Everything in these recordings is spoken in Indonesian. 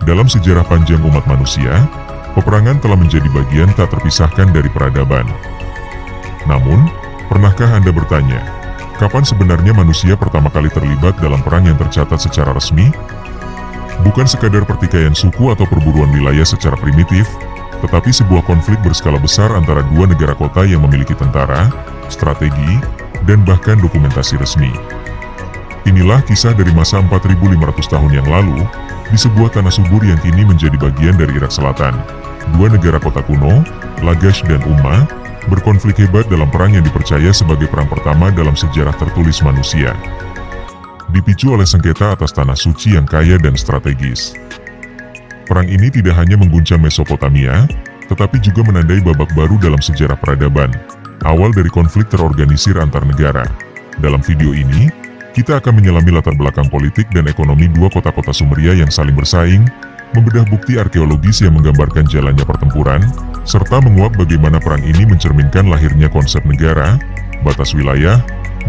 Dalam sejarah panjang umat manusia, peperangan telah menjadi bagian tak terpisahkan dari peradaban. Namun, pernahkah Anda bertanya, kapan sebenarnya manusia pertama kali terlibat dalam perang yang tercatat secara resmi? Bukan sekadar pertikaian suku atau perburuan wilayah secara primitif, tetapi sebuah konflik berskala besar antara dua negara kota yang memiliki tentara, strategi, dan bahkan dokumentasi resmi. Inilah kisah dari masa 4.500 tahun yang lalu, di sebuah tanah subur yang kini menjadi bagian dari Irak Selatan. Dua negara kota kuno, Lagash dan Umma, berkonflik hebat dalam perang yang dipercaya sebagai perang pertama dalam sejarah tertulis manusia. Dipicu oleh sengketa atas tanah suci yang kaya dan strategis. Perang ini tidak hanya mengguncang Mesopotamia, tetapi juga menandai babak baru dalam sejarah peradaban, awal dari konflik terorganisir antar negara. Dalam video ini, kita akan menyelami latar belakang politik dan ekonomi dua kota-kota Sumeria yang saling bersaing, membedah bukti arkeologis yang menggambarkan jalannya pertempuran, serta menguak bagaimana perang ini mencerminkan lahirnya konsep negara, batas wilayah,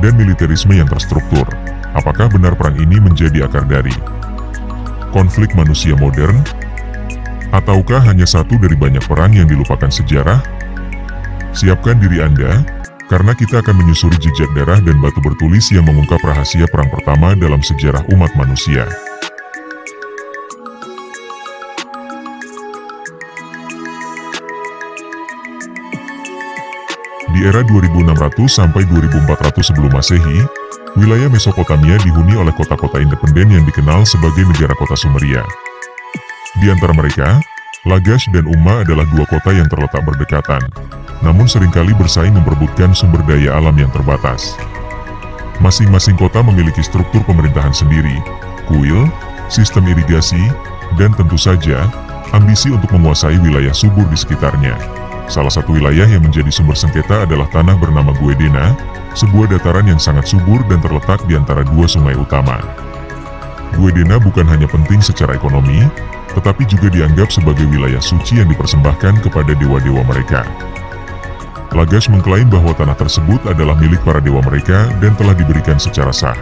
dan militerisme yang terstruktur. Apakah benar perang ini menjadi akar dari konflik manusia modern? Ataukah hanya satu dari banyak perang yang dilupakan sejarah? Siapkan diri Anda, karena kita akan menyusuri jejak darah dan batu bertulis yang mengungkap rahasia perang pertama dalam sejarah umat manusia. Di era 2600 sampai 2400 sebelum Masehi, wilayah Mesopotamia dihuni oleh kota-kota independen yang dikenal sebagai negara kota Sumeria. Di antara mereka, Lagash dan Umma adalah dua kota yang terletak berdekatan, namun seringkali bersaing memperebutkan sumber daya alam yang terbatas. Masing-masing kota memiliki struktur pemerintahan sendiri, kuil, sistem irigasi, dan tentu saja, ambisi untuk menguasai wilayah subur di sekitarnya. Salah satu wilayah yang menjadi sumber sengketa adalah tanah bernama Guedena, sebuah dataran yang sangat subur dan terletak di antara dua sungai utama. Guedena bukan hanya penting secara ekonomi, tetapi juga dianggap sebagai wilayah suci yang dipersembahkan kepada dewa-dewa mereka. Lagash mengklaim bahwa tanah tersebut adalah milik para dewa mereka dan telah diberikan secara sah.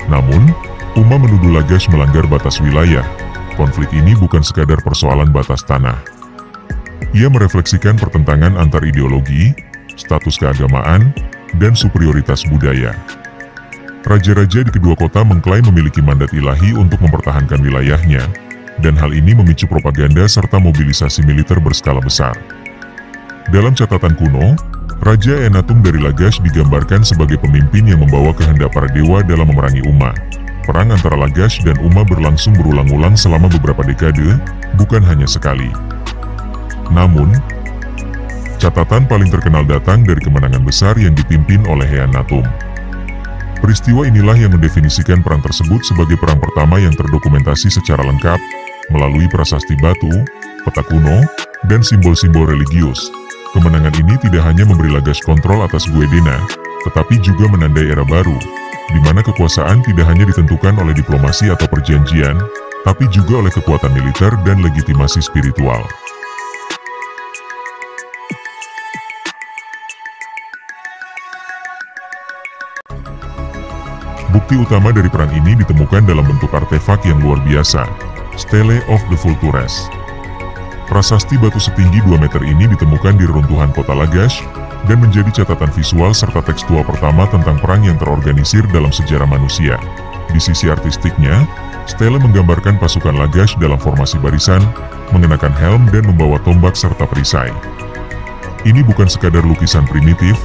Namun, Umma menuduh Lagash melanggar batas wilayah. Konflik ini bukan sekadar persoalan batas tanah. Ia merefleksikan pertentangan antar ideologi, status keagamaan, dan superioritas budaya. Raja-raja di kedua kota mengklaim memiliki mandat ilahi untuk mempertahankan wilayahnya, dan hal ini memicu propaganda serta mobilisasi militer berskala besar. Dalam catatan kuno, Raja Enatum dari Lagash digambarkan sebagai pemimpin yang membawa kehendak para dewa dalam memerangi Umma. Perang antara Lagash dan Umma berlangsung berulang-ulang selama beberapa dekade, bukan hanya sekali. Namun, catatan paling terkenal datang dari kemenangan besar yang dipimpin oleh Eanatum. Peristiwa inilah yang mendefinisikan perang tersebut sebagai perang pertama yang terdokumentasi secara lengkap, melalui prasasti batu, peta kuno, dan simbol-simbol religius. Kemenangan ini tidak hanya memberi Lagash kontrol atas Guedena, tetapi juga menandai era baru, di mana kekuasaan tidak hanya ditentukan oleh diplomasi atau perjanjian, tapi juga oleh kekuatan militer dan legitimasi spiritual. Bukti utama dari perang ini ditemukan dalam bentuk artefak yang luar biasa, Stele of the Vultures. Prasasti batu setinggi 2 meter ini ditemukan di reruntuhan kota Lagash, dan menjadi catatan visual serta tekstual pertama tentang perang yang terorganisir dalam sejarah manusia. Di sisi artistiknya, Stele menggambarkan pasukan Lagash dalam formasi barisan, mengenakan helm dan membawa tombak serta perisai. Ini bukan sekadar lukisan primitif,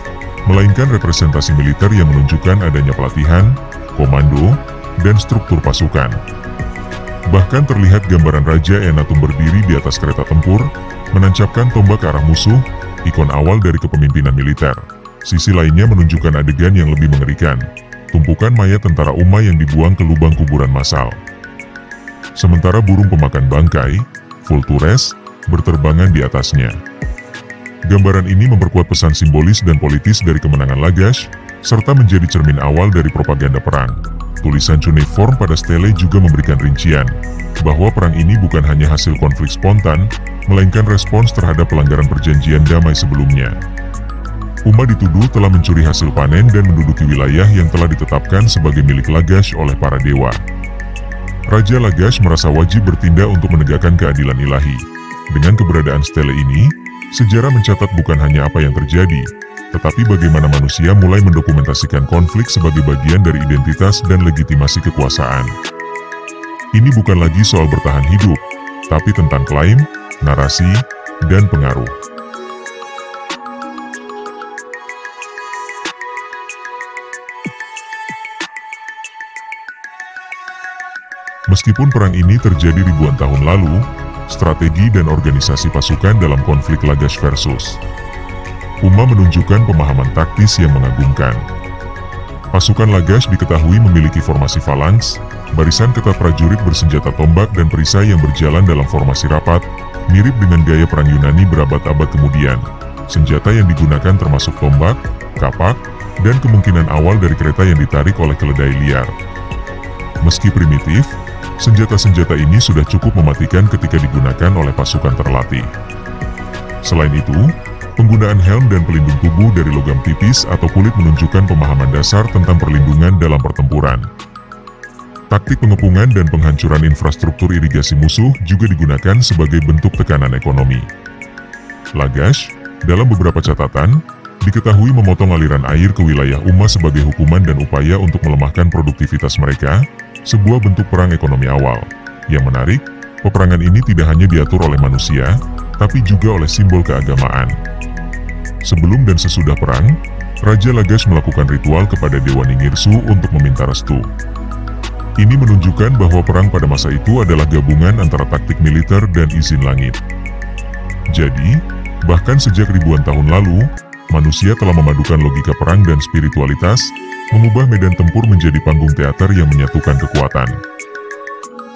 melainkan representasi militer yang menunjukkan adanya pelatihan, komando, dan struktur pasukan. Bahkan terlihat gambaran Raja Eanatum berdiri di atas kereta tempur, menancapkan tombak ke arah musuh, ikon awal dari kepemimpinan militer. Sisi lainnya menunjukkan adegan yang lebih mengerikan, tumpukan mayat tentara Umma yang dibuang ke lubang kuburan massal. Sementara burung pemakan bangkai, Vultures, berterbangan di atasnya. Gambaran ini memperkuat pesan simbolis dan politis dari kemenangan Lagash, serta menjadi cermin awal dari propaganda perang. Tulisan cuneiform pada stele juga memberikan rincian, bahwa perang ini bukan hanya hasil konflik spontan, melainkan respons terhadap pelanggaran perjanjian damai sebelumnya. Umma dituduh telah mencuri hasil panen dan menduduki wilayah yang telah ditetapkan sebagai milik Lagash oleh para dewa. Raja Lagash merasa wajib bertindak untuk menegakkan keadilan ilahi. Dengan keberadaan stele ini, sejarah mencatat bukan hanya apa yang terjadi, tetapi bagaimana manusia mulai mendokumentasikan konflik sebagai bagian dari identitas dan legitimasi kekuasaan. Ini bukan lagi soal bertahan hidup, tapi tentang klaim, narasi, dan pengaruh. Meskipun perang ini terjadi ribuan tahun lalu, strategi dan organisasi pasukan dalam konflik Lagash versus Umma menunjukkan pemahaman taktis yang mengagumkan. Pasukan Lagash diketahui memiliki formasi falanks, barisan ketat prajurit bersenjata tombak dan perisai yang berjalan dalam formasi rapat, mirip dengan gaya perang Yunani berabad-abad kemudian. Senjata yang digunakan termasuk tombak, kapak, dan kemungkinan awal dari kereta yang ditarik oleh keledai liar. Meski primitif, senjata-senjata ini sudah cukup mematikan ketika digunakan oleh pasukan terlatih. Selain itu, penggunaan helm dan pelindung tubuh dari logam tipis atau kulit menunjukkan pemahaman dasar tentang perlindungan dalam pertempuran. Taktik pengepungan dan penghancuran infrastruktur irigasi musuh juga digunakan sebagai bentuk tekanan ekonomi. Lagash, dalam beberapa catatan, diketahui memotong aliran air ke wilayah Umma sebagai hukuman dan upaya untuk melemahkan produktivitas mereka, sebuah bentuk perang ekonomi awal. Yang menarik, peperangan ini tidak hanya diatur oleh manusia, tapi juga oleh simbol keagamaan. Sebelum dan sesudah perang, Raja Lagash melakukan ritual kepada Dewa Ningirsu untuk meminta restu. Ini menunjukkan bahwa perang pada masa itu adalah gabungan antara taktik militer dan izin langit. Jadi, bahkan sejak ribuan tahun lalu, manusia telah memadukan logika perang dan spiritualitas, mengubah medan tempur menjadi panggung teater yang menyatukan kekuatan,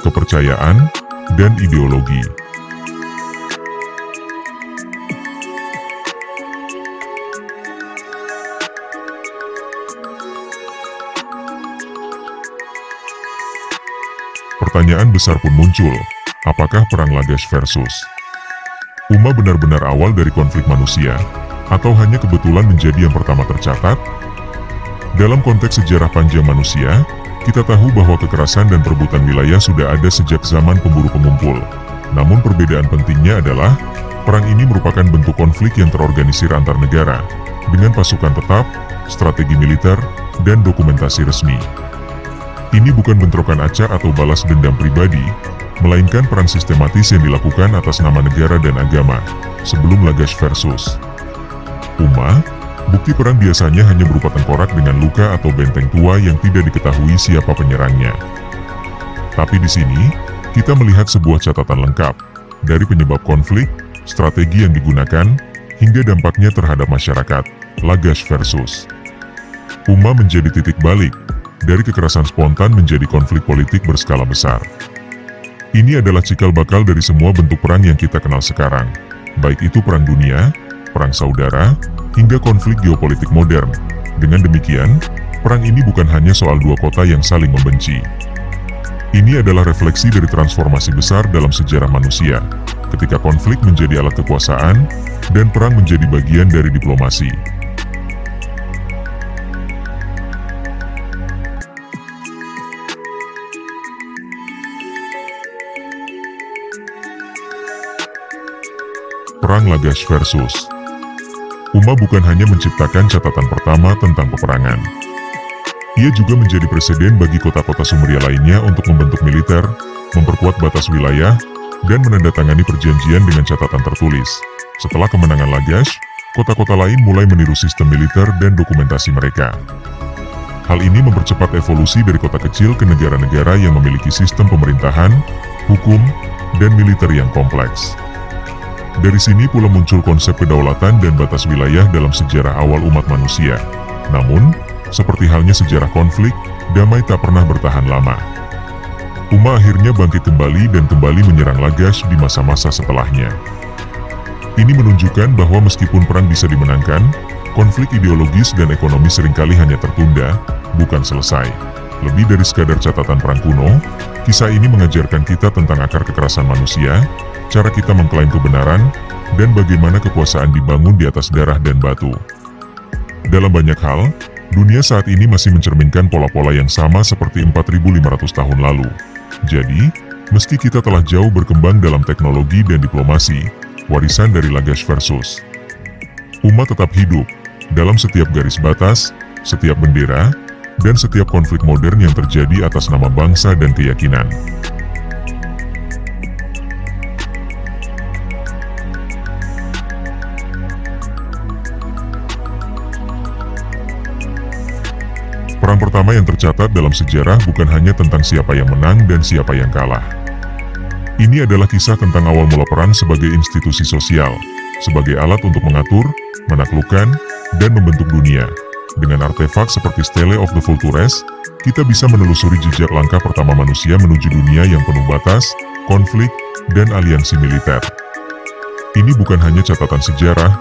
kepercayaan, dan ideologi. Pertanyaan besar pun muncul, apakah perang Lagash versus Umma benar-benar awal dari konflik manusia, atau hanya kebetulan menjadi yang pertama tercatat? Dalam konteks sejarah panjang manusia, kita tahu bahwa kekerasan dan perebutan wilayah sudah ada sejak zaman pemburu pengumpul. Namun perbedaan pentingnya adalah, perang ini merupakan bentuk konflik yang terorganisir antar negara, dengan pasukan tetap, strategi militer, dan dokumentasi resmi. Ini bukan bentrokan acak atau balas dendam pribadi, melainkan perang sistematis yang dilakukan atas nama negara dan agama, sebelum Lagash versus Umma. Bukti perang biasanya hanya berupa tengkorak dengan luka atau benteng tua yang tidak diketahui siapa penyerangnya. Tapi di sini, kita melihat sebuah catatan lengkap, dari penyebab konflik, strategi yang digunakan, hingga dampaknya terhadap masyarakat. Lagash versus Umma menjadi titik balik, dari kekerasan spontan menjadi konflik politik berskala besar. Ini adalah cikal bakal dari semua bentuk perang yang kita kenal sekarang, baik itu perang dunia, perang saudara, hingga konflik geopolitik modern. Dengan demikian, perang ini bukan hanya soal dua kota yang saling membenci. Ini adalah refleksi dari transformasi besar dalam sejarah manusia, ketika konflik menjadi alat kekuasaan, dan perang menjadi bagian dari diplomasi. Perang Lagash versus Umma bukan hanya menciptakan catatan pertama tentang peperangan. Ia juga menjadi presiden bagi kota-kota Sumeria lainnya untuk membentuk militer, memperkuat batas wilayah, dan menandatangani perjanjian dengan catatan tertulis. Setelah kemenangan Lagash, kota-kota lain mulai meniru sistem militer dan dokumentasi mereka. Hal ini mempercepat evolusi dari kota kecil ke negara-negara yang memiliki sistem pemerintahan, hukum, dan militer yang kompleks. Dari sini pula muncul konsep kedaulatan dan batas wilayah dalam sejarah awal umat manusia. Namun, seperti halnya sejarah konflik, damai tak pernah bertahan lama. Umma akhirnya bangkit kembali dan kembali menyerang Lagash di masa-masa setelahnya. Ini menunjukkan bahwa meskipun perang bisa dimenangkan, konflik ideologis dan ekonomi seringkali hanya tertunda, bukan selesai. Lebih dari sekadar catatan perang kuno, kisah ini mengajarkan kita tentang akar kekerasan manusia, cara kita mengklaim kebenaran, dan bagaimana kekuasaan dibangun di atas darah dan batu. Dalam banyak hal, dunia saat ini masih mencerminkan pola-pola yang sama seperti 4.500 tahun lalu. Jadi, meski kita telah jauh berkembang dalam teknologi dan diplomasi, warisan dari Lagash versus umat tetap hidup dalam setiap garis batas, setiap bendera, dan setiap konflik modern yang terjadi atas nama bangsa dan keyakinan. Perang pertama yang tercatat dalam sejarah bukan hanya tentang siapa yang menang dan siapa yang kalah. Ini adalah kisah tentang awal mula peran sebagai institusi sosial, sebagai alat untuk mengatur, menaklukkan, dan membentuk dunia. Dengan artefak seperti Stele of the Vultures, kita bisa menelusuri jejak langkah pertama manusia menuju dunia yang penuh batas, konflik, dan aliansi militer. Ini bukan hanya catatan sejarah,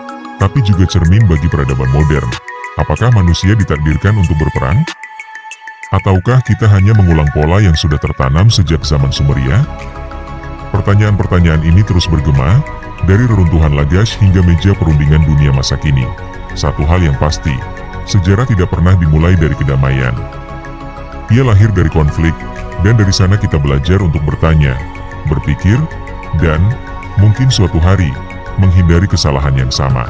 tapi juga cermin bagi peradaban modern. Apakah manusia ditakdirkan untuk berperang? Ataukah kita hanya mengulang pola yang sudah tertanam sejak zaman Sumeria? Pertanyaan-pertanyaan ini terus bergema, dari reruntuhan Lagash hingga meja perundingan dunia masa kini. Satu hal yang pasti, sejarah tidak pernah dimulai dari kedamaian. Ia lahir dari konflik, dan dari sana kita belajar untuk bertanya, berpikir, dan mungkin suatu hari menghindari kesalahan yang sama.